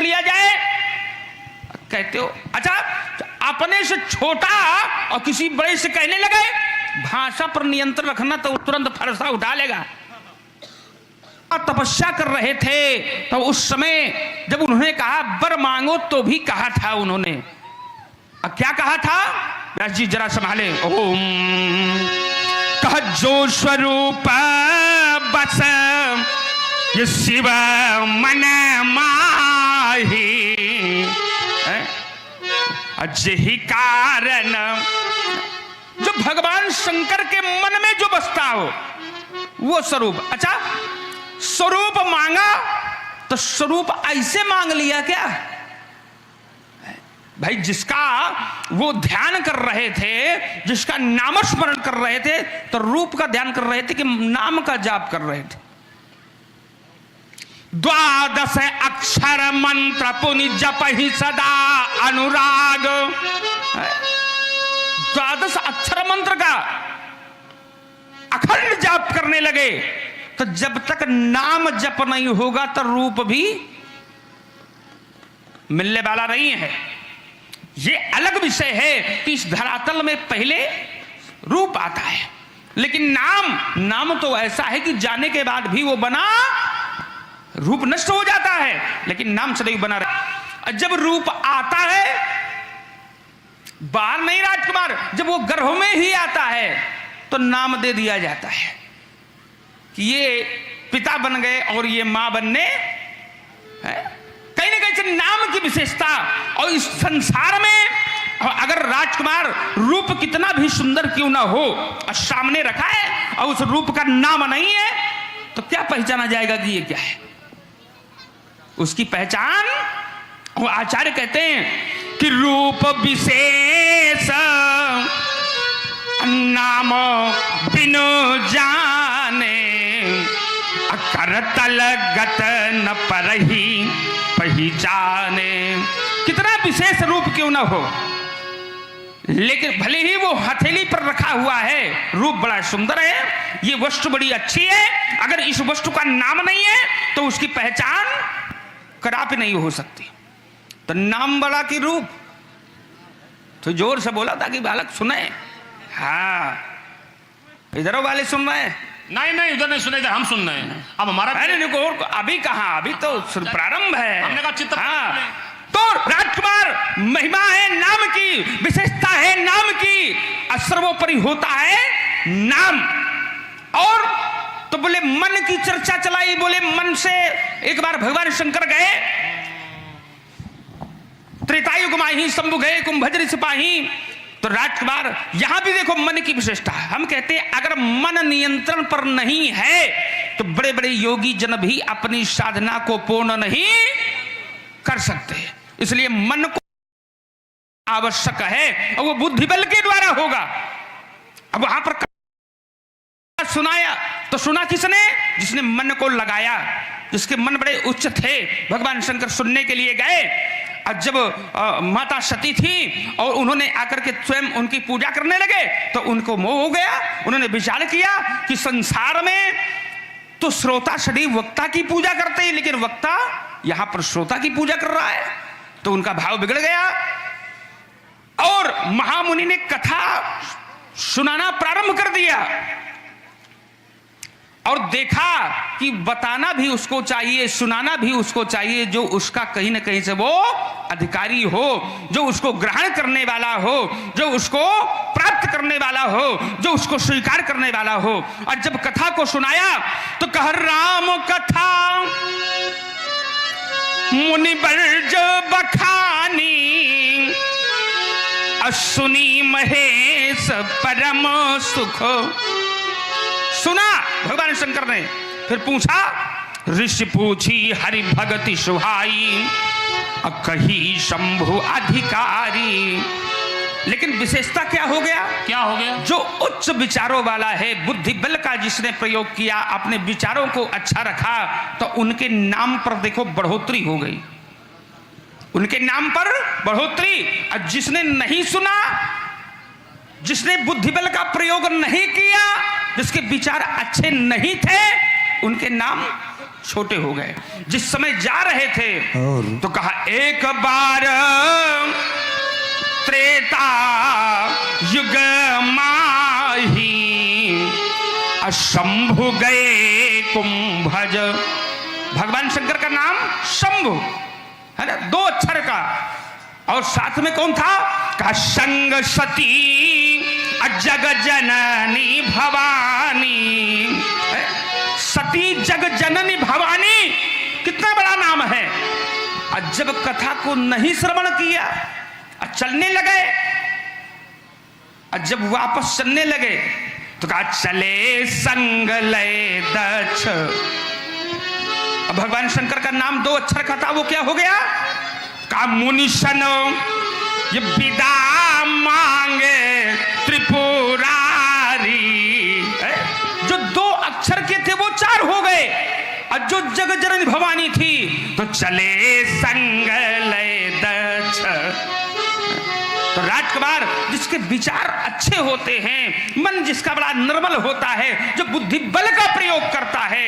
लिया जाए? कहते हो अच्छा, अपने से छोटा और किसी बड़े से कहने लगे, भाषा पर नियंत्रण रखना तो तुरंत फरसा उठा लेगा। और तपस्या कर रहे थे तो उस समय जब उन्होंने कहा वर मांगो, तो भी कहा था उन्होंने, अब क्या कहा था? व्यास जी जरा संभाले। ओम कह जो स्वरूप बस ये शिव मन माही, अजहि कारण, जो भगवान शंकर के मन में जो बसता हो वो स्वरूप। अच्छा, स्वरूप मांगा तो स्वरूप ऐसे मांग लिया क्या भाई? जिसका वो ध्यान कर रहे थे, जिसका नामस्मरण कर रहे थे, तो रूप का ध्यान कर रहे थे कि नाम का जाप कर रहे थे। 12 अक्षर मंत्र पुनि जपहि सदा अनुराग, 12 अक्षर मंत्र का अखंड जाप करने लगे। तो जब तक नाम जप नहीं होगा तो रूप भी मिलने वाला नहीं है। ये अलग विषय है कि इस धरातल में पहले रूप आता है, लेकिन नाम तो ऐसा है कि जाने के बाद भी वो बना, रूप नष्ट हो जाता है लेकिन नाम सदैव बना रहे। जब रूप आता है बाहर नहीं राजकुमार, जब वो गर्भ में ही आता है तो नाम दे दिया जाता है कि ये पिता बन गए और ये मां बनने है। कहीं ना कहीं से नाम की विशेषता। और इस संसार में अगर राजकुमार रूप कितना भी सुंदर क्यों ना हो और सामने रखा है और उस रूप का नाम नहीं है तो क्या पहचाना जाएगा कि ये क्या है? उसकी पहचान वो आचार्य कहते हैं कि रूप विशेष नाम बिनु जाने, करतल गत न परही पहचाने। कितना विशेष रूप क्यों ना हो, लेकिन भले ही वो हथेली पर रखा हुआ है, रूप बड़ा सुंदर है, ये वस्तु बड़ी अच्छी है, अगर इस वस्तु का नाम नहीं है तो उसकी पहचान कदापि नहीं हो सकती। तो नाम बड़ा की रूप, तो जोर से बोला ताकि बालक सुने। हाँ, इधरों वाले सुन रहे हैं? नहीं उधर नहीं सुने, इधर हम सुन रहे हैं। अब हमारा अभी कहा, अभी तो प्रारंभ है। हमने कहा चित्त। हाँ, तो राजकुमार महिमा है नाम की, विशेषता है नाम की, सर्वोपरि होता है नाम। और तो बोले मन की चर्चा चलाई, बोले मन से एक बार भगवान शंकर गए, त्रेतायुग माही शंभु गए कुंभजरी सिपाही। तो राजकुमार यहां भी देखो मन की विशेषता। हम कहते हैं अगर मन नियंत्रण पर नहीं है तो बड़े बड़े योगी जन भी अपनी साधना को पूर्ण नहीं कर सकते। इसलिए मन को आवश्यक है और वो बुद्धि बल के द्वारा होगा। अब वहां पर सुनाया तो सुना किसने? जिसने मन को लगाया, जिसके मन बड़े उच्च थे। भगवान शंकर सुनने के लिए गए और जब माता सती थी और उन्होंने आकर के स्वयं उनकी पूजा करने लगे तो उनको मोह हो गया। उन्होंने विचार किया कि संसार में तो श्रोता सदैव वक्ता की पूजा करते हैं, लेकिन वक्ता यहां पर श्रोता की पूजा कर रहा है, तो उनका भाव बिगड़ गया। और महामुनि ने कथा सुनाना प्रारंभ कर दिया और देखा कि बताना भी उसको चाहिए, सुनाना भी उसको चाहिए जो उसका कहीं ना कहीं से वो अधिकारी हो, जो उसको ग्रहण करने वाला हो, जो उसको प्राप्त करने वाला हो, जो उसको स्वीकार करने वाला हो। और जब कथा को सुनाया तो कह राम कथा मुनि बर्ज बखानी, सुनी महेश परम सुख। सुना भगवान शंकर ने, फिर पूछा ऋषि पूछी हरि भगति सुहाई, कही शंभु अधिकारी। लेकिन विशेषता क्या हो गया? क्या हो गया? जो उच्च विचारों वाला है, बुद्धि बल का जिसने प्रयोग किया, अपने विचारों को अच्छा रखा, तो उनके नाम पर देखो बढ़ोतरी हो गई, उनके नाम पर बढ़ोतरी। और जिसने नहीं सुना, जिसने बुद्धि बल का प्रयोग नहीं किया, जिसके विचार अच्छे नहीं थे, उनके नाम छोटे हो गए। जिस समय जा रहे थे और तो कहा एक बार त्रेता युग माही शंभु गए कुंभज। भगवान शंकर का नाम शंभु है ना, 2 अक्षर का, और साथ में कौन था? कहा संग सती जग जननी भवानी। सती जग जननी भवानी कितना बड़ा नाम है। और जब कथा को नहीं श्रवण किया और चलने लगे, और जब वापस चलने लगे तो कहा चले संग लय दक्ष। अब भगवान शंकर का नाम 2 अक्षर का था, वो क्या हो गया? कहा मुनिशन ये विदा मांगे त्रिपुरारी। जो 2 अक्षर के थे वो 4 हो गए, और जो जग जननी भवानी थी तो चले संग लय दक्ष। तो राजकुमार जिसके विचार अच्छे होते हैं, मन जिसका बड़ा निर्मल होता है, जो बुद्धि बल का प्रयोग करता है,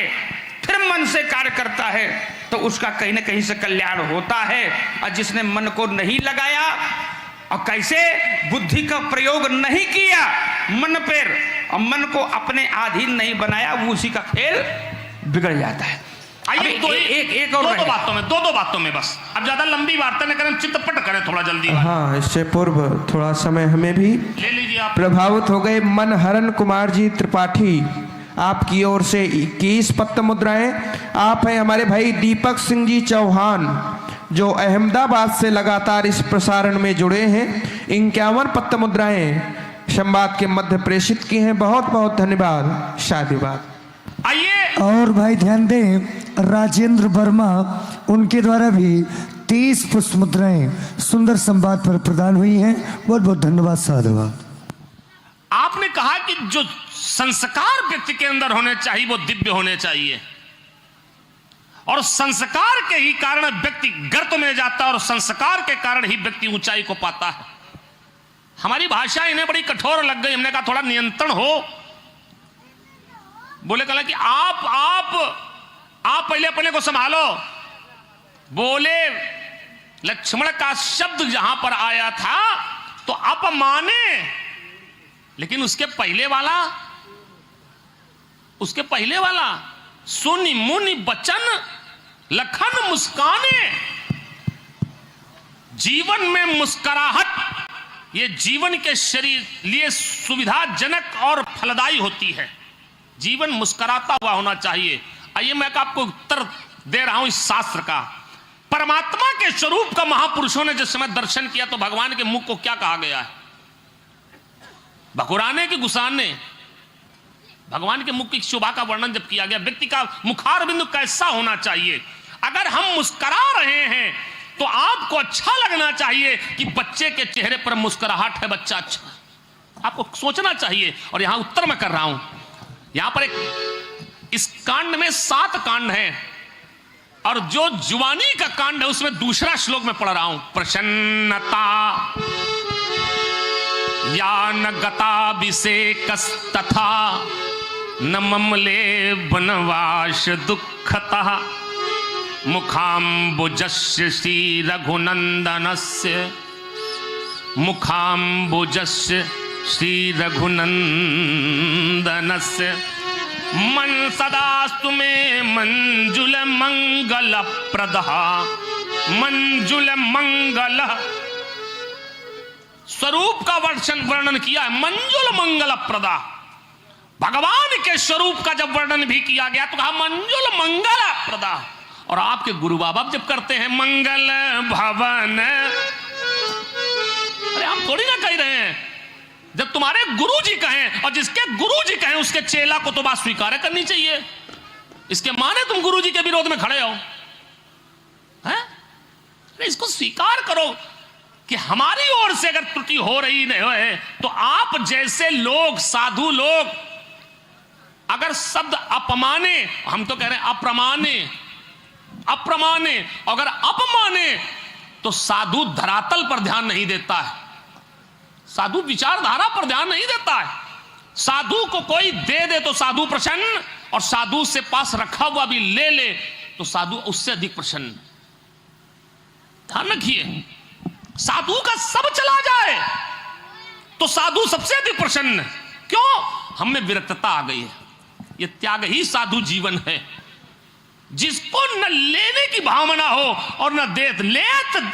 फिर मन से कार्य करता है, तो उसका कहीं ना कहीं से कल्याण होता है। और जिसने मन को नहीं लगाया और कैसे बुद्धि का प्रयोग नहीं किया मन पर, और मन को अपने अधीन नहीं बनाया, वो उसी का खेल बिगड़ जाता है। आइए एक और दो बातों में बस, अब ज्यादा लंबी वार्ता न करें, चित्तपट करें थोड़ा जल्दी। हाँ, इससे पूर्व थोड़ा समय हमें भी ले लीजिए आप। प्रभावित हो गए मनहरण कुमार जी त्रिपाठी, आपकी ओर से 21 पत्त मुद्राएं। आप हैं हमारे भाई दीपक सिंह जी चौहान, जो अहमदाबाद से लगातार इस प्रसारण में जुड़े हैं। 51 पत्त मुद्राएं संवाद के मध्य प्रेषित की हैं। बहुत बहुत धन्यवाद, शादीवाद। आइए, और भाई ध्यान दें, राजेंद्र वर्मा, उनके द्वारा भी 30 पुष्प मुद्राएं सुंदर संवाद पर प्रदान हुई हैं। बहुत बहुत धन्यवाद, साधुवाद। आपने कहा कि जो संस्कार व्यक्ति के अंदर होने चाहिए वो दिव्य होने चाहिए, और संस्कार के ही कारण व्यक्ति गर्त में जाता है, और संस्कार के कारण ही व्यक्ति ऊंचाई को पाता है। हमारी भाषा इन्हें बड़ी कठोर लग गई। हमने कहा थोड़ा नियंत्रण हो। बोले कहा कि आप पहले अपने को संभालो। बोले लक्ष्मण का शब्द जहां पर आया था तो अपमाने, लेकिन उसके पहले वाला सुनि मुनि बचन लखन मुस्काने। जीवन में मुस्कुराहट ये जीवन के शरीर लिए सुविधाजनक और फलदायी होती है। जीवन मुस्कुराता हुआ होना चाहिए। आइए मैं आपको उत्तर दे रहा हूं इस शास्त्र का। परमात्मा के स्वरूप का महापुरुषों ने जिस समय दर्शन किया तो भगवान के मुख को क्या कहा गया है? भकुराने की गुसाने। भगवान के मुख की शोभा का वर्णन जब किया गया, व्यक्ति का मुखार बिंदु कैसा होना चाहिए। अगर हम मुस्कुरा रहे हैं तो आपको अच्छा लगना चाहिए कि बच्चे के चेहरे पर मुस्कुराहट है, बच्चा अच्छा, आपको सोचना चाहिए। और यहां उत्तर मैं कर रहा हूं। यहां पर इस कांड में 7 कांड हैं, और जो जुवानी का कांड है उसमें दूसरा श्लोक में पढ़ रहा हूं। प्रसन्नता या न गताभिषेकस्तथा न ममले वनवास दुःखता मुखाम्बुजस्य श्री रघुनंदनस्य मुखाम्बुजस्य श्री रघुनंदनस्य मन सदास्तु में मंजुल मंगल प्रदः मंजुल मंगल। स्वरूप का वर्णन किया है, मंजुल मंगल प्रदा। भगवान के स्वरूप का जब वर्णन भी किया गया तो कहा मंजुल मंगल प्रदा। और आपके गुरु बाबा जब करते हैं मंगल भवन, अरे हम थोड़ी ना कह रहे हैं। जब तुम्हारे गुरु जी कहें और जिसके गुरु जी कहें उसके चेला को तो बात स्वीकार करनी चाहिए। इसके माने तुम गुरु जी के विरोध में खड़े हो हैं? इसको स्वीकार करो कि हमारी ओर से अगर त्रुटि हो रही नहीं है तो आप जैसे लोग, साधु लोग, अगर शब्द अपमाने, हम तो कह रहे हैं अप्रमाणे, अगर अपमाने तो साधु धरातल पर ध्यान नहीं देता है, साधु विचारधारा पर ध्यान नहीं देता है। साधु को कोई दे दे तो साधु प्रसन्न, और साधु से पास रखा हुआ भी ले ले तो साधु उससे अधिक प्रसन्न। ध्यान रखिए, साधु का सब चला जाए तो साधु सबसे अधिक प्रसन्न। क्यों? हम में विरक्तता आ गई है। यह त्याग ही साधु जीवन है, जिसको न लेने की भावना हो और न देत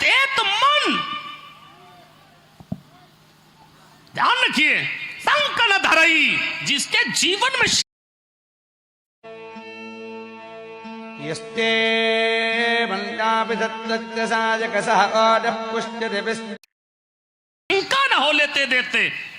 देत मन। ध्यान रखिए, संक न धरई, जिसके जीवन में यस्ते मंडापि सत्तच्च साजकसः आदः पुष्यते विस्- इनका न हो लेते देते।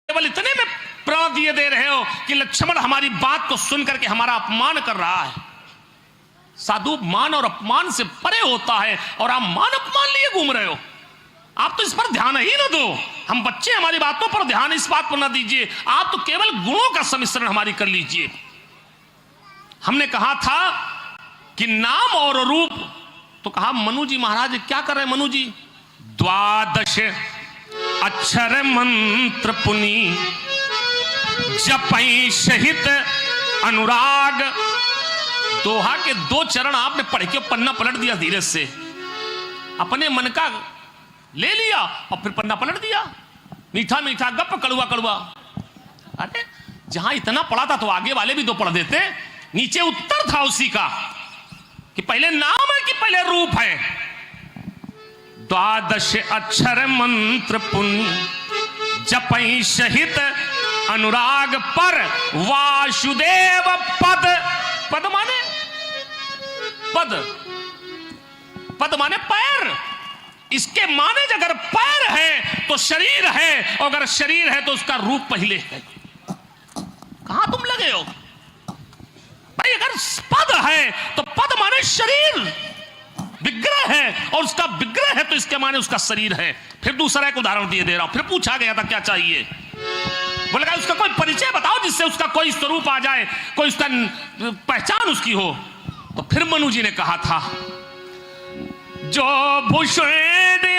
केवल इतने में प्रण दिए दे रहे हो कि लक्ष्मण हमारी बात को सुन करके हमारा अपमान कर रहा है। साधु मान और अपमान से परे होता है और आप मान अपमान लिए घूम रहे हो। आप तो इस पर ध्यान ही ना दो। हम बच्चे, हमारी बातों पर ध्यान इस बात पर ना दीजिए। आप तो केवल गुणों का सम्मिश्रण हमारी कर लीजिए। हमने कहा था कि नाम और रूप, तो कहा मनु जी महाराज क्या कर रहे हैं? मनु जी 12 अक्षर मंत्र पुनी जपई सहित अनुराग। दोहा के 2 चरण आपने पढ़ के पन्ना पलट दिया, धीरे से अपने मन का ले लिया और फिर पन्ना पलट दिया। मीठा मीठा गप कड़वा कड़वा। अरे जहां इतना पढ़ा था तो आगे वाले भी 2 पढ़ देते। नीचे उत्तर था उसी का कि पहले नाम है कि पहले रूप है। 12 अक्षर मंत्र पुण्य जपई सहित अनुराग पर वासुदेव पद। पद माने पद माने पैर। इसके माने अगर पैर है तो शरीर है, और अगर शरीर है तो उसका रूप पहले है। कहां तुम लगे हो भाई? अगर पद है तो पद माने शरीर। विग्रह है और उसका विग्रह है तो इसके माने उसका शरीर है। फिर दूसरा एक उदाहरण दिए दे रहा हूं। फिर पूछा गया था क्या चाहिए, बोले उसका कोई परिचय बताओ जिससे उसका कोई स्वरूप आ जाए, कोई उसका पहचान उसकी हो। तो फिर मनु जी ने कहा था, जो भूषण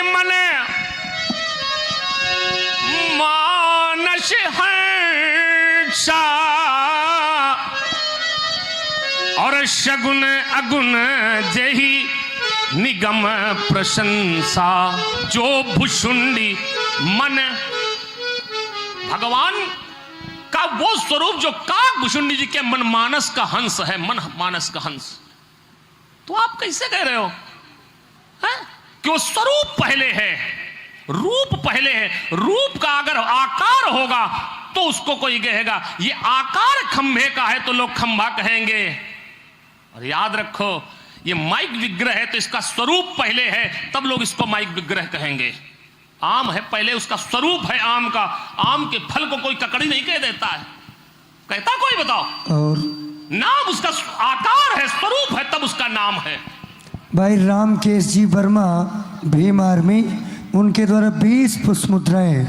मन मानस हर्षा और शगुन अगुण जही निगम प्रशंसा। जो भुषुंडी मन, भगवान का वो स्वरूप जो काक भुषुंडी जी के मन मानस का हंस है, मन मानस का हंस। तो आप कैसे कह रहे हो कि वो स्वरूप पहले है, रूप पहले है। रूप का अगर आकार होगा तो उसको कोई कहेगा ये आकार खंभे का है तो लोग खंभा कहेंगे। और याद रखो ये माइक विग्रह है तो इसका स्वरूप पहले है, तब लोग इसको माइक विग्रह कहेंगे। आम है पहले उसका स्वरूप है आम का। आम के फल को कोई ककड़ी नहीं कह देता है, कहता कोई बताओ? और नाम उसका आकार है, स्वरूप है, तब उसका नाम है। भाई रामकेश जी वर्मा भीम आर्मी, उनके द्वारा 20 पुष्प मुद्राएं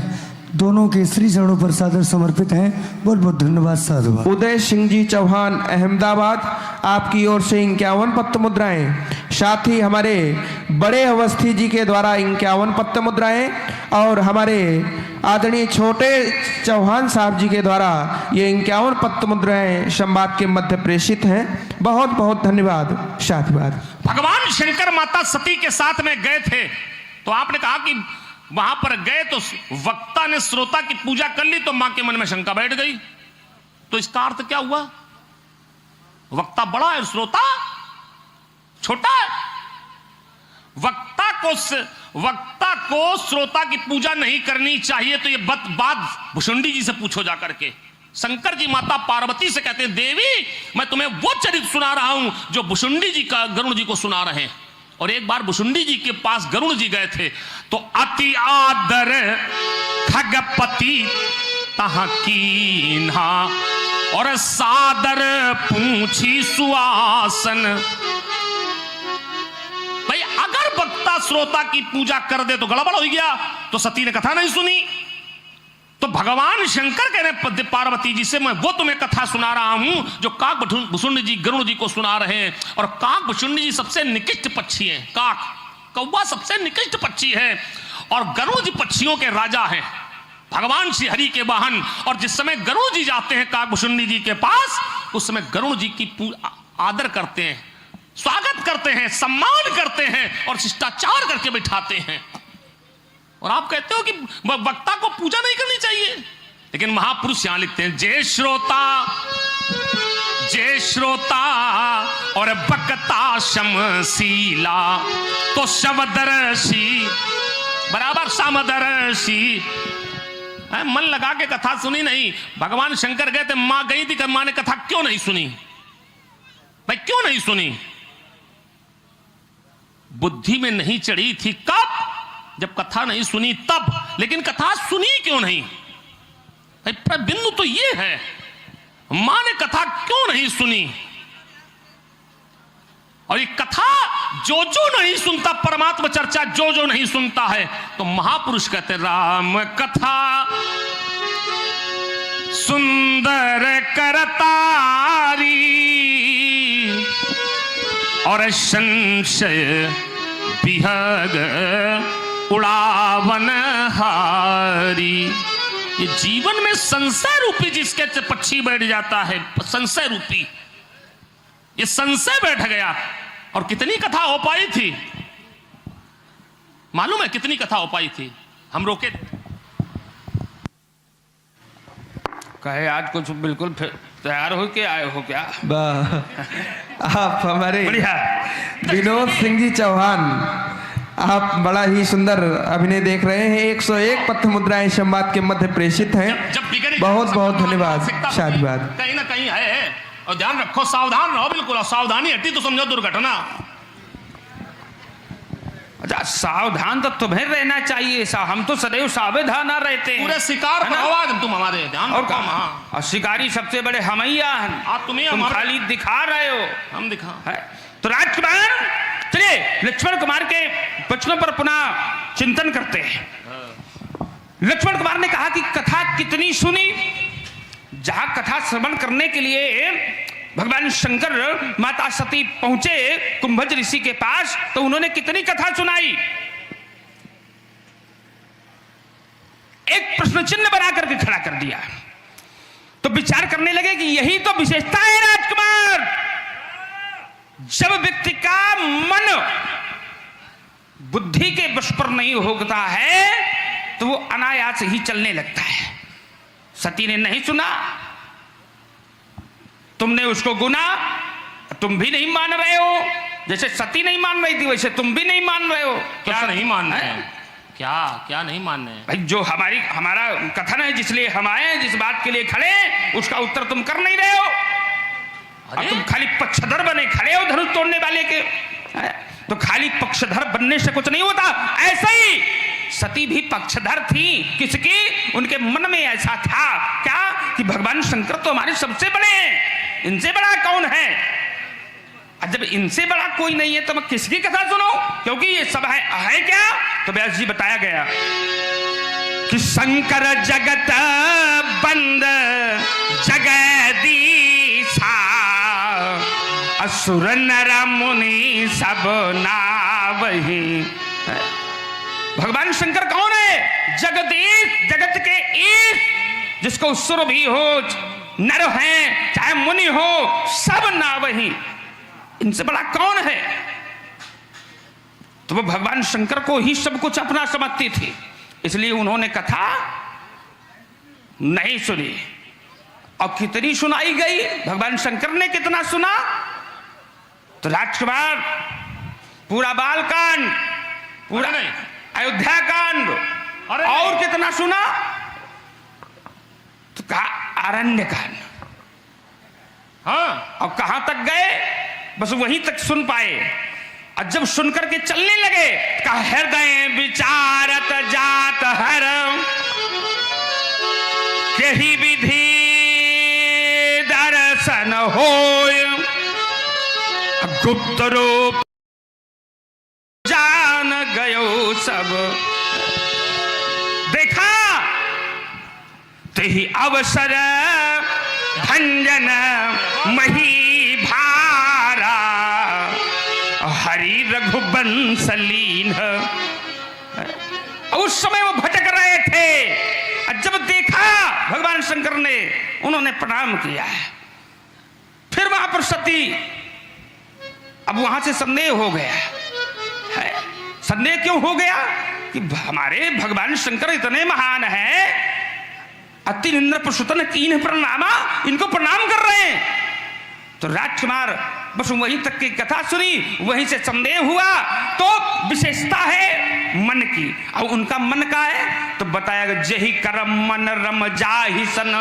दोनों के श्री चरणों पर सादर समर्पित हैं। बहुत बहुत धन्यवाद, साधुवाद। उदय सिंह जी चौहान अहमदाबाद, आपकी ओर से 51 पत्र मुद्राएं। साथ ही हमारे बड़े अवस्थी जी के द्वारा 51 पत्र मुद्राएं और हमारे आदरणीय छोटे चौहान साहब जी के द्वारा ये 51 पत्र मुद्राएं संवाद के मध्य प्रेषित हैं। बहुत बहुत धन्यवाद, साधुवाद। भगवान शंकर माता सती के साथ में गए थे तो आपने कहा कि वहां पर गए तो वक्ता ने श्रोता की पूजा कर ली तो मां के मन में शंका बैठ गई। तो इसका अर्थ क्या हुआ? वक्ता बड़ा है, श्रोता छोटा है। वक्ता को श्रोता की पूजा नहीं करनी चाहिए। तो ये बात भुषुंडी जी से पूछो जाकर के। शंकर जी माता पार्वती से कहते हैं, देवी मैं तुम्हें वो चरित्र सुना रहा हूं जो भुषुंडी जी का गरुण जी को सुना रहे हैं। और एक बार भुषुंडी जी के पास गरुण जी गए थे तो अति आदर खगपति तहाँ कीन्हा और सादर पूछी सुआसन। भाई अगर वक्ता श्रोता की पूजा कर दे तो गड़बड़ हो गया। तो सती ने कथा नहीं सुनी तो भगवान शंकर कह रहे पार्वती जी से, मैं वो तुम्हें कथा सुना रहा हूं जो काक भुषुंडी जी गरुड़ जी को सुना रहे हैं। और काक भुषुंडी जी सबसे निकृष्ट पक्षी हैं। काक कौवा सबसे निकृष्ट पक्षी है और गरुड़ जी पक्षियों के राजा हैं, भगवान श्री हरि के वाहन। और जिस समय गरुड़ जी जाते हैं काक भुषुंडी जी के पास, उस समय गरुड़ जी की आदर करते हैं, स्वागत करते हैं, सम्मान करते हैं और शिष्टाचार करके बिठाते हैं। और आप कहते हो कि वक्ता को पूजा नहीं करनी चाहिए। लेकिन महापुरुष यहां लिखते हैं, जय श्रोता और वक्ता समशीला तो शवदर्शी बराबर समदर्शी। मन लगा के कथा सुनी नहीं। भगवान शंकर गए थे, मां गई थी, मां ने कथा क्यों नहीं सुनी? भाई क्यों नहीं सुनी? बुद्धि में नहीं चढ़ी थी। कब? जब कथा नहीं सुनी तब। लेकिन कथा सुनी क्यों नहीं? बिंदु तो ये है, मां ने कथा क्यों नहीं सुनी? और ये कथा जो नहीं सुनता, परमात्मा चर्चा जो नहीं सुनता है, तो महापुरुष कहते राम कथा सुंदर करतारी और संशय विहग उड़ावन हारी। ये जीवन में संशय रूपी जिसके पक्षी बैठ जाता है, संशय रूपी, ये संशय बैठ गया। और कितनी कथा हो पाई थी मालूम है? कितनी कथा हो पाई थी? हम रोके कहे आज कुछ बिल्कुल तैयार हो के आए हो क्या? आप हमारे बढ़िया विनोद सिंह जी चौहान, आप बड़ा ही सुंदर अभिनय देख रहे हैं। 101 पत्र मुद्राएं संवाद के मध्य प्रेषित हैं। जब बहुत बहुत धन्यवाद, शादीवाद। कहीं ना कहीं है। और ध्यान रखो, सावधान रहो बिल्कुल। सावधानी हटी तो समझो दुर्घटना। अच्छा सावधान तो तुम्हें रहना चाहिए। हम तो सदैव सावधान रहते हैं। पूरे शिकार पर हो आज तुम हमारे, ध्यान और रखो। और शिकारी सबसे बड़े हमैया हैं। तुम खाली दिखा रहे हो, हम दिखा है। तो राजकुमार चलिए लक्ष्मण कुमार के वचनों पर पुनः चिंतन करते हैं। लक्ष्मण कुमार ने कहा कि कथा कितनी सुनी। जहां कथा श्रवण करने के लिए भगवान शंकर माता सती पहुंचे कुंभज ऋषि के पास, तो उन्होंने कितनी कथा सुनाई। एक प्रश्न चिन्ह बना करके खड़ा कर दिया। तो विचार करने लगे कि यही तो विशेषता है राजकुमार, जब व्यक्ति का मन बुद्धि के वश पर नहीं होता है तो वो अनायास ही चलने लगता है। सती ने नहीं सुना, तुमने उसको गुना, तुम भी नहीं मान रहे हो। जैसे सती नहीं मान रही थी वैसे तुम भी नहीं मान रहे हो। क्या नहीं मान रहे हैं? क्या नहीं मान रहे हैं? भाई जो हमारा कथन है, जिसलिए हम आए हैं, जिस बात के लिए खड़े, उसका उत्तर तुम कर नहीं रहे हो। और तुम खाली पक्षधर बने खड़े हो धनुष तोड़ने वाले के। तो खाली पक्षधर बनने से कुछ नहीं होता। ऐसा ही सती भी पक्षधर थी। किसकी? उनके मन में ऐसा था क्या कि भगवान शंकर तो हमारे सबसे बड़े हैं, इनसे बड़ा कौन है। और जब इनसे बड़ा कोई नहीं है तो मैं किसकी कथा सुनो, क्योंकि ये सब है क्या। तो व्यास जी बताया गया कि शंकर जगत बंद जगदीशा, असुर नर मुनि सब नावहि। भगवान शंकर कौन है? जगदीश, जगत के ईश, जिसको सुर भी हो, नर है, चाहे मुनि हो, सब नावहि। इनसे बड़ा कौन है? तो वो भगवान शंकर को ही सब कुछ अपना समझती थी, इसलिए उन्होंने कथा नहीं सुनी। और कितनी सुनाई गई, भगवान शंकर ने कितना सुना। तो राजकुमार पूरा बालकांड, पूरा नहीं अयोध्या कांड, और कितना सुना। तो कहा अरण्य कांड। हाँ, और कहां तक गए? बस वहीं तक सुन पाए। और जब सुनकर के चलने लगे, कहा हृदय विचारत जात हर यही विधि दर्शन होय, गुप्त रूप जान गयो सब। देखा तेहि अवसर भंजन मही भारा, हरि रघुवंश लीन। उस समय वो भटक रहे थे, और जब देखा भगवान शंकर ने, उन्होंने प्रणाम किया। फिर वहां पर सती, अब वहां से संदेह हो गया है। संदेह क्यों हो गया कि हमारे भगवान शंकर इतने महान हैं, अति इंद्र प्रसूतन कीन प्रणामा, इनको प्रणाम कर रहे हैं। तो राजकुमार बस वहीं तक की कथा सुनी, वहीं से संदेह हुआ। तो विशेषता है मन की, और उनका मन का है तो बताया गया जही करम मन रम जाहि सन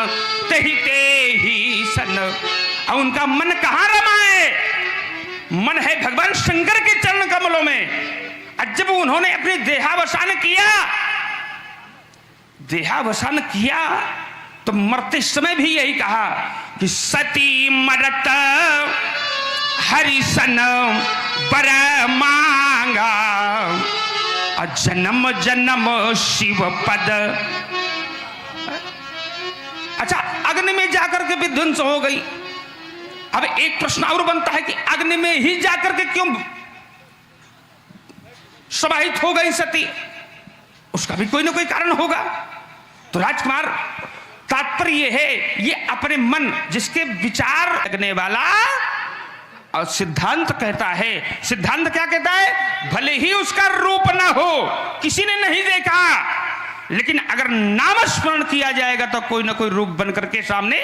तेहि तेहि सन। और उनका मन कहाँ रमा है? मन है भगवान शंकर के चरण कमलों में। और जब उन्होंने अपनी देहावसान किया तो मरते समय भी यही कहा कि सती मरत हरिसन बर मांगा, जन्म जन्म शिव पद। अच्छा, अग्नि में जाकर के विध्वंस हो गई। अब एक प्रश्न और बनता है कि अग्नि में ही जाकर के क्यों समाहित हो गई सती? उसका भी कोई ना कोई कारण होगा। तो राजकुमार, तात्पर्य है ये अपने मन, जिसके विचार लगने वाला, और सिद्धांत कहता है, सिद्धांत क्या कहता है? भले ही उसका रूप ना हो, किसी ने नहीं देखा, लेकिन अगर नाम स्मरण किया जाएगा तो कोई ना कोई रूप बनकर के सामने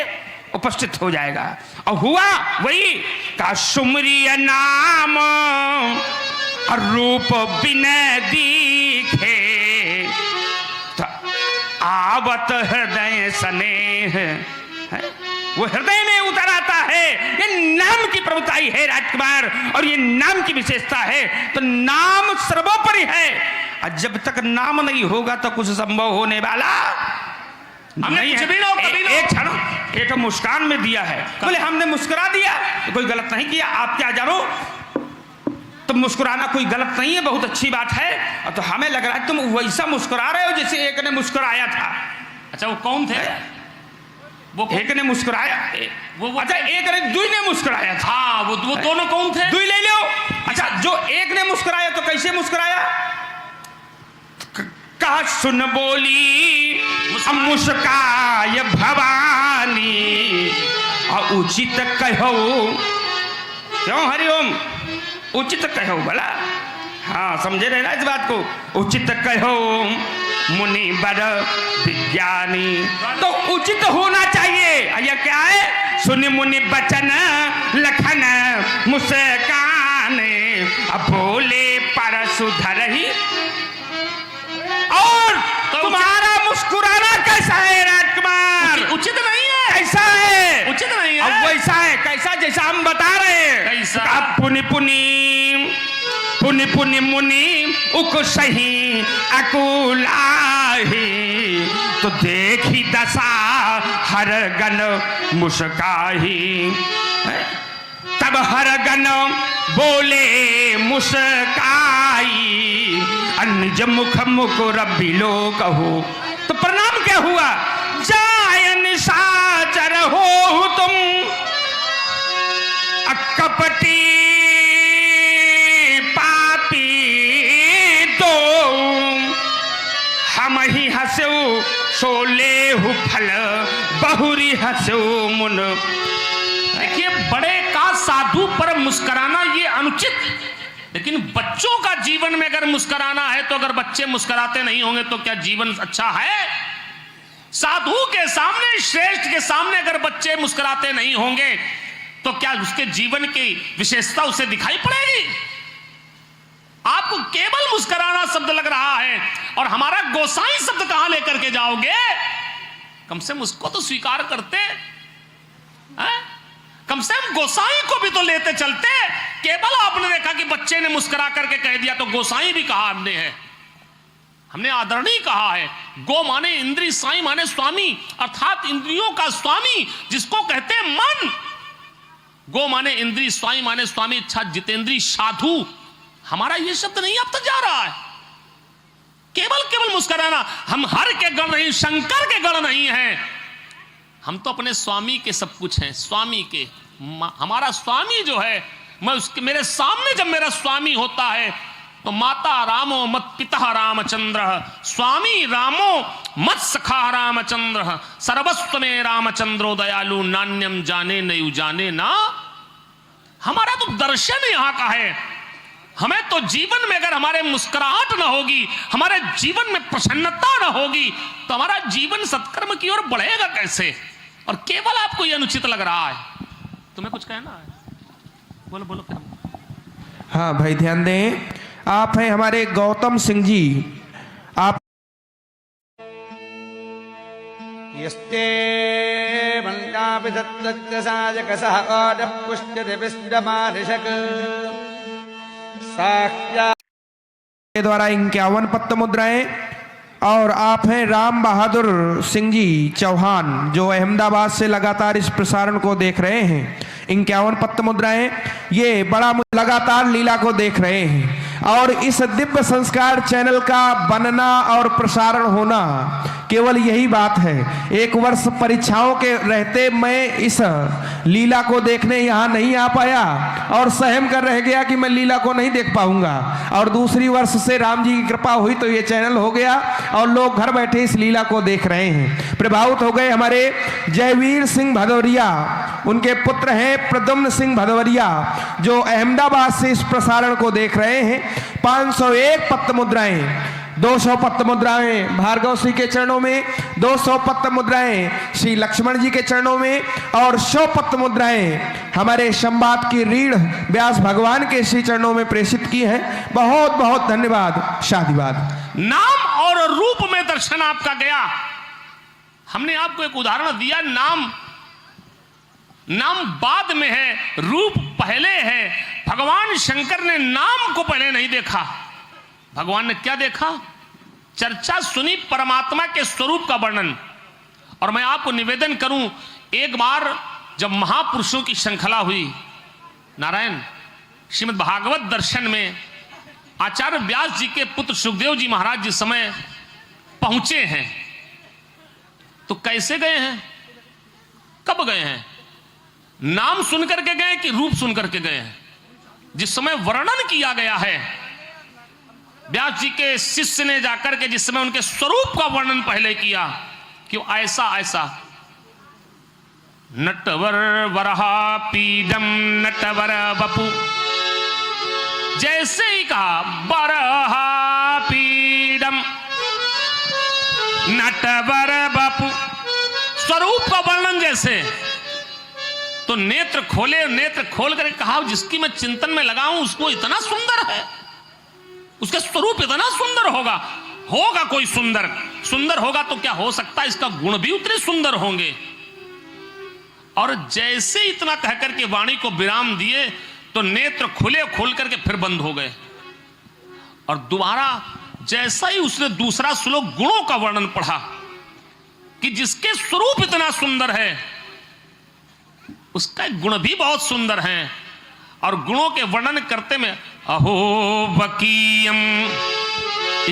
उपस्थित हो जाएगा। और हुआ वही का सुमरिय नाम और रूप बिन दिखे, तो आवत हृदय स्नेह, वो हृदय में उतर आता है। ये नाम की प्रभुताई है राजकुमार, और ये नाम की विशेषता है। तो नाम सर्वोपरि है, और जब तक नाम नहीं होगा तो कुछ संभव होने वाला नहीं है। एक क्षण, एक तो मुस्कान में दिया है, बोले हमने मुस्कुरा दिया तो कोई गलत नहीं किया। आप क्या जानो, तो मुस्कुराना कोई गलत नहीं है, बहुत अच्छी बात है। और तो हमें लग रहा है तुम वैसा मुस्कुरा रहे हो जैसे एक ने मुस्कुराया था। अच्छा वो कौन थे? वो एक ने मुस्कुराया, वो अच्छा एक ने दुई ने मुस्कुराया था। हाँ वो दोनों कौन थे? दुई ले लो। अच्छा जो एक ने मुस्कुराया तो कैसे मुस्कुराया? कहा सुन बोली मुस्काय भवानी और उचित कहो, क्यों हरिओम उचित कहो भला? हाँ समझे रहे ना इस बात को। उचित कहो मुनि बर विज्ञानी, तो उचित होना चाहिए। यह क्या है? सुनि मुनि बचन लखन मुस्काने, अब बोले पर सुधर ही। और तो तुम्हारा मुस्कुराना कैसा है राजकुमार? उचित नहीं है। कैसा है? उचित नहीं है। अब वैसा है कैसा जैसा हम बता रहे हैं। कैसा? अब पुनि पुनि मुनि उक सही अकुलाही, तो देखी दशा हर गण मुस्काही। तब हर गण बोले मुस्काई, निज मुख मुकुर बिलो कहो। तो प्रणाम क्या हुआ? जायन साचर हो तुम अकपटी पापी दो, हम ही हंसो सोले हु फल बहुरी हंसो मुन। देखिए बड़े का साधु पर मुस्कुराना ये अनुचित, लेकिन बच्चों का जीवन में अगर मुस्कुराना है तो अगर बच्चे मुस्कुराते नहीं होंगे तो क्या जीवन अच्छा है? साधु के सामने, श्रेष्ठ के सामने अगर बच्चे मुस्कुराते नहीं होंगे तो क्या उसके जीवन की विशेषता उसे दिखाई पड़ेगी? आपको केवल मुस्कुराना शब्द लग रहा है और हमारा गोसाई शब्द कहां लेकर के जाओगे? कम से कम उसको तो स्वीकार करते हैं? कम से कम गोसाई को भी तो लेते चलते। केवल आपने देखा कि बच्चे ने मुस्कुरा करके कह दिया तो गोसाई भी कहा हमने आदरणीय कहा है। गो माने इंद्री, साई माने स्वामी, अर्थात इंद्रियों का स्वामी जिसको कहते हैं मन। गो माने इंद्री, स्वाई माने स्वामी, इच्छा जितेंद्री साधु। हमारा ये शब्द नहीं अब तक जा रहा है। केवल मुस्कुराना। हम हर के गण नहीं, शंकर के गण नहीं हैं। हम तो अपने स्वामी के सब कुछ हैं, स्वामी के। हमारा स्वामी जो है, मैं उसके, मेरे सामने जब मेरा स्वामी होता है तो माता रामो मत पिता रामचंद्र, स्वामी रामो मत सखा रामचंद्र, सर्वस्व में रामचंद्रो दयालु, नान्यम जाने नयु जाने ना। हमारा तो दर्शन यहां का है। हमें तो जीवन में अगर हमारे मुस्कुराहट ना होगी, हमारे जीवन में प्रसन्नता ना होगी तो हमारा जीवन सत्कर्म की ओर बढ़ेगा कैसे? और केवल आपको यह अनुचित लग रहा है। तुम्हें कुछ कहना है? बोलो बोलो फिर। हाँ भाई ध्यान दें, आप हैं हमारे गौतम सिंह जी। आप यस्ते मन्यापि तत्तज्जसायकसः आदः पुष्यते विष्टमानिषक् साक्ष्या के द्वारा 51 पत्त मुद्राएं। और आप हैं राम बहादुर सिंह जी चौहान, जो अहमदाबाद से लगातार इस प्रसारण को देख रहे हैं। 51 पत्त मुद्राएं। ये बड़ा लगातार लीला को देख रहे हैं और इस दिव्य संस्कार चैनल का बनना और प्रसारण होना केवल यही बात है। एक वर्ष परीक्षाओं के रहते मैं इस लीला को देखने यहाँ नहीं आ पाया और सहम कर रह गया कि मैं लीला को नहीं देख पाऊंगा। और दूसरी वर्ष से राम जी की कृपा हुई तो ये चैनल हो गया और लोग घर बैठे इस लीला को देख रहे हैं। प्रभावित हो गए हमारे जयवीर सिंह भदौरिया, उनके पुत्र हैं प्रद्युम्न सिंह भदौरिया, जो अहमदाबाद से इस प्रसारण को देख रहे हैं। 501 पत्त मुद्राएं, 200 पत्त मुद्राएं भार्गव श्री के चरणों में, 200 पत्त मुद्राएं श्री लक्ष्मण जी के चरणों में और 100 पत्त मुद्राएं हमारे संवाद की रीढ़ व्यास भगवान के श्री चरणों में प्रेषित की है। बहुत बहुत धन्यवाद, शादीवाद। नाम और रूप में दर्शन आपका गया। हमने आपको एक उदाहरण दिया। नाम बाद में है, रूप पहले है। भगवान शंकर ने नाम को पहले नहीं देखा। भगवान ने क्या देखा? चर्चा सुनी परमात्मा के स्वरूप का वर्णन। और मैं आपको निवेदन करूं, एक बार जब महापुरुषों की श्रृंखला हुई, नारायण श्रीमद् भागवत दर्शन में आचार्य व्यास जी के पुत्र सुखदेव जी महाराज जिस समय पहुंचे हैं तो कैसे गए हैं, कब गए हैं? नाम सुन करके गए कि रूप सुन करके गए हैं? जिस समय वर्णन किया गया है व्यास जी के शिष्य ने जाकर के जिस समय उनके स्वरूप का वर्णन पहले किया कि ऐसा ऐसा नटवर वरहा पीडम नटवर बपू, जैसे ही कहा बरहा पीडम नटवर बपू, स्वरूप का वर्णन जैसे, तो नेत्र खोले, नेत्र खोल कर कहा जिसकी मैं चिंतन में लगा हूं उसको इतना सुंदर है, उसका स्वरूप इतना सुंदर होगा, होगा कोई सुंदर, सुंदर होगा तो क्या हो सकता है इसका गुण भी उतने सुंदर होंगे। और जैसे इतना कहकर के वाणी को विराम दिए तो नेत्र खुले, खोल करके फिर बंद हो गए। और दोबारा जैसा ही उसने दूसरा श्लोक गुणों का वर्णन पढ़ा कि जिसके स्वरूप इतना सुंदर है उसका गुण भी बहुत सुंदर है, और गुणों के वर्णन करते में अहो वकीयम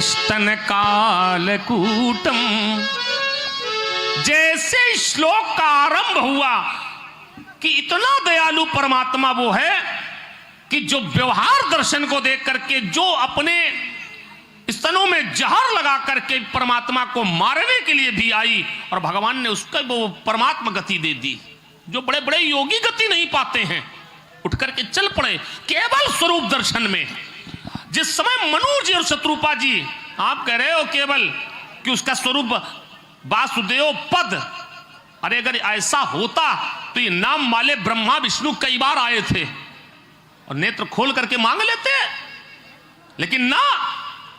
स्तन कालकूटम, जैसे श्लोक का आरंभ हुआ कि इतना दयालु परमात्मा वो है कि जो व्यवहार दर्शन को देख करके जो अपने स्तनों में जहर लगा करके परमात्मा को मारने के लिए भी आई और भगवान ने उसका वो परमात्मा गति दे दी। जो बड़े बड़े योगी गति नहीं पाते हैं उठ करके चल पड़े केवल स्वरूप दर्शन में। जिस समय मनु जी और शत्रुपा जी आप कह रहे हो केवल कि उसका स्वरूप वासुदेव पद, अरे अगर ऐसा होता तो ये नाम वाले ब्रह्मा विष्णु कई बार आए थे और नेत्र खोल करके मांग लेते, लेकिन ना,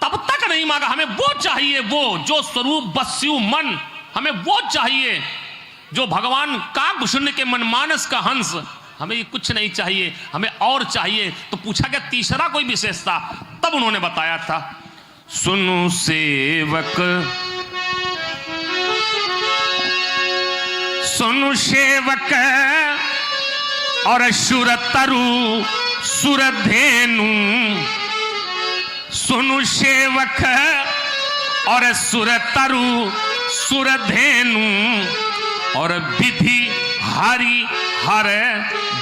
तब तक नहीं मांगा। हमें वो चाहिए, वो जो स्वरूप बस्यु मन, हमें वो चाहिए जो भगवान काकभूषण के मनमानस का हंस। हमें ये कुछ नहीं चाहिए, हमें और चाहिए। तो पूछा गया तीसरा कोई विशेषता, तब उन्होंने बताया था सुनु सेवक, सुनु सेवक और सुरतरु सुरधेनु, सुनु सेवक और सुरतरु सुरधेनु और विधि हरि हर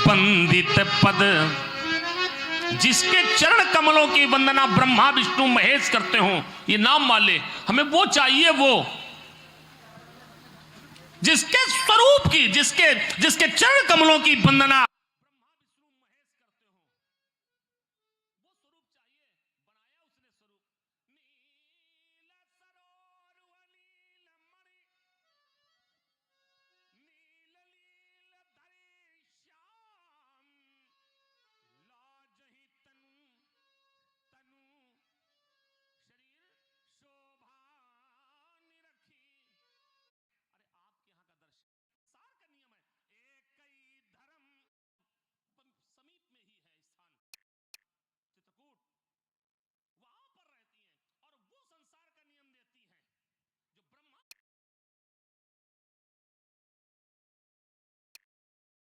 वंदित पद, जिसके चरण कमलों की वंदना ब्रह्मा विष्णु महेश करते हो, ये नाम वाले, हमें वो चाहिए, वो जिसके स्वरूप की, जिसके चरण कमलों की वंदना